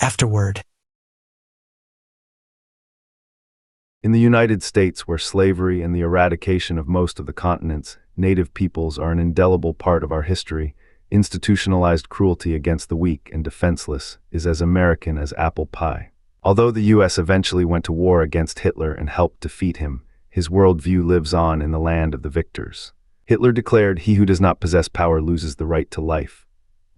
Afterword. In the United States, where slavery and the eradication of most of the continent's native peoples are an indelible part of our history, institutionalized cruelty against the weak and defenseless is as American as apple pie. Although the U.S. eventually went to war against Hitler and helped defeat him, his worldview lives on in the land of the victors. Hitler declared, "He who does not possess power loses the right to life."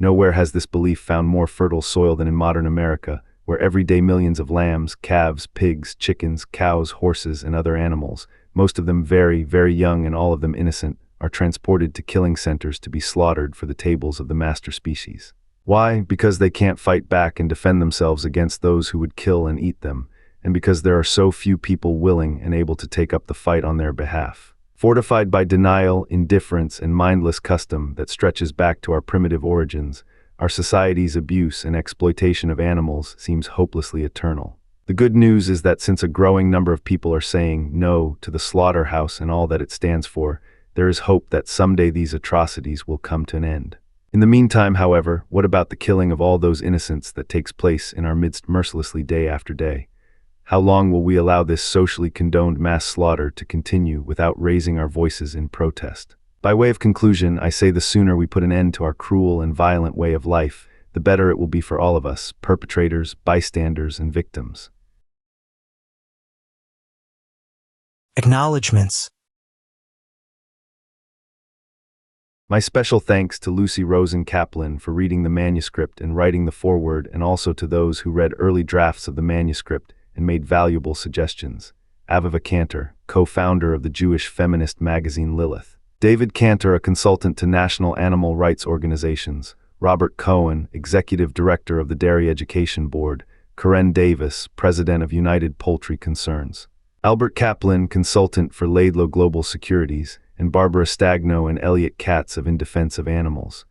Nowhere has this belief found more fertile soil than in modern America, where every day millions of lambs, calves, pigs, chickens, cows, horses, and other animals, most of them very, very young and all of them innocent, are transported to killing centers to be slaughtered for the tables of the master species. Why? Because they can't fight back and defend themselves against those who would kill and eat them, and because there are so few people willing and able to take up the fight on their behalf. Fortified by denial, indifference, and mindless custom that stretches back to our primitive origins, our society's abuse and exploitation of animals seems hopelessly eternal. The good news is that since a growing number of people are saying no to the slaughterhouse and all that it stands for, there is hope that someday these atrocities will come to an end. In the meantime, however, what about the killing of all those innocents that takes place in our midst mercilessly day after day? How long will we allow this socially condoned mass slaughter to continue without raising our voices in protest? By way of conclusion, I say the sooner we put an end to our cruel and violent way of life, the better it will be for all of us, perpetrators, bystanders, and victims. Acknowledgments. My special thanks to Lucy Rosen Kaplan for reading the manuscript and writing the foreword, and also to those who read early drafts of the manuscript and made valuable suggestions. Aviva Cantor, co-founder of the Jewish feminist magazine Lilith. David Cantor, a consultant to national animal rights organizations. Robert Cohen, executive director of the Dairy Education Board. Karen Davis, president of United Poultry Concerns. Albert Kaplan, consultant for Laidlaw Global Securities, and Barbara Stagno and Elliot Katz of In Defense of Animals.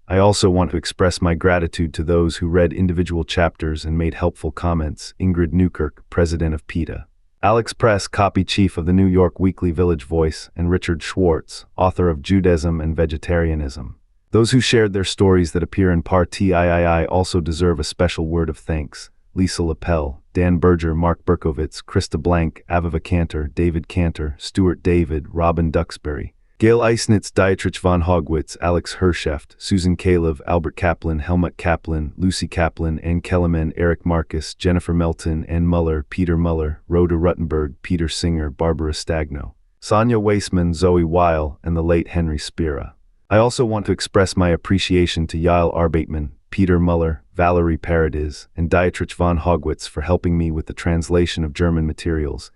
I also want to express my gratitude to those who read individual chapters and made helpful comments. Ingrid Newkirk, president of PETA. Alex Press, copy chief of the New York Weekly Village Voice, and Richard Schwartz, author of Judaism and Vegetarianism. Those who shared their stories that appear in Part III also deserve a special word of thanks. Lisa Lapel, Dan Berger, Mark Berkowitz, Krista Blank, Aviva Cantor, David Cantor, Stuart David, Robin Duxbury, Gail Eisnitz, Dietrich von Hogwitz, Alex Hersheft, Susan Calev, Albert Kaplan, Helmut Kaplan, Lucy Kaplan, Ann Kellerman, Eric Marcus, Jennifer Melton, Ann Muller, Peter Muller, Rhoda Ruttenberg, Peter Singer, Barbara Stagno, Sonia Weissman, Zoe Weil, and the late Henry Spira. I also want to express my appreciation to Yael Arbeitman, Peter Muller, Valerie Paradis, and Dietrich von Hogwitz for helping me with the translation of German materials,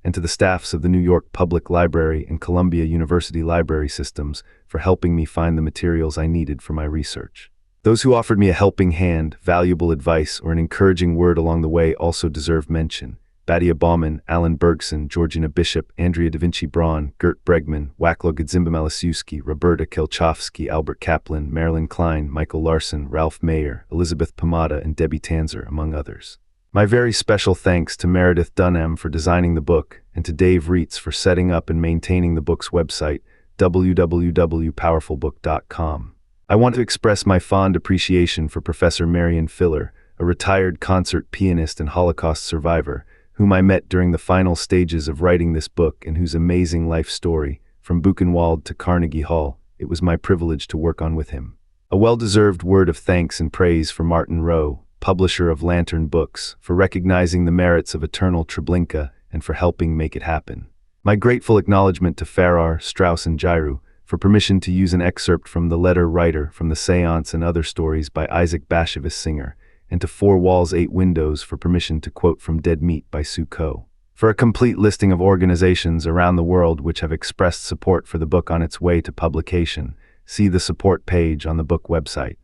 and to the staffs of the New York Public Library and Columbia University Library Systems for helping me find the materials I needed for my research. Those who offered me a helping hand, valuable advice, or an encouraging word along the way also deserve mention. Badia Bauman, Alan Bergson, Georgina Bishop, Andrea Da Vinci Braun, Gert Bregman, Waclo Gadzimba Malasiewski, Roberta Kelchowski, Albert Kaplan, Marilyn Klein, Michael Larson, Ralph Mayer, Elizabeth Pomada, and Debbie Tanzer, among others. My very special thanks to Meredith Dunham for designing the book, and to Dave Reitz for setting up and maintaining the book's website, www.powerfulbook.com. I want to express my fond appreciation for Professor Marion Filler, a retired concert pianist and Holocaust survivor, whom I met during the final stages of writing this book and whose amazing life story, from Buchenwald to Carnegie Hall, it was my privilege to work on with him. A well-deserved word of thanks and praise for Martin Rowe, publisher of Lantern Books, for recognizing the merits of Eternal Treblinka and for helping make it happen. My grateful acknowledgement to Farrar, Strauss, and Giroux for permission to use an excerpt from The Letter Writer from The Seance and Other Stories by Isaac Bashevis Singer, and to Four Walls, Eight Windows for permission to quote from Dead Meat by Sue Coe. For a complete listing of organizations around the world which have expressed support for the book on its way to publication, see the support page on the book website.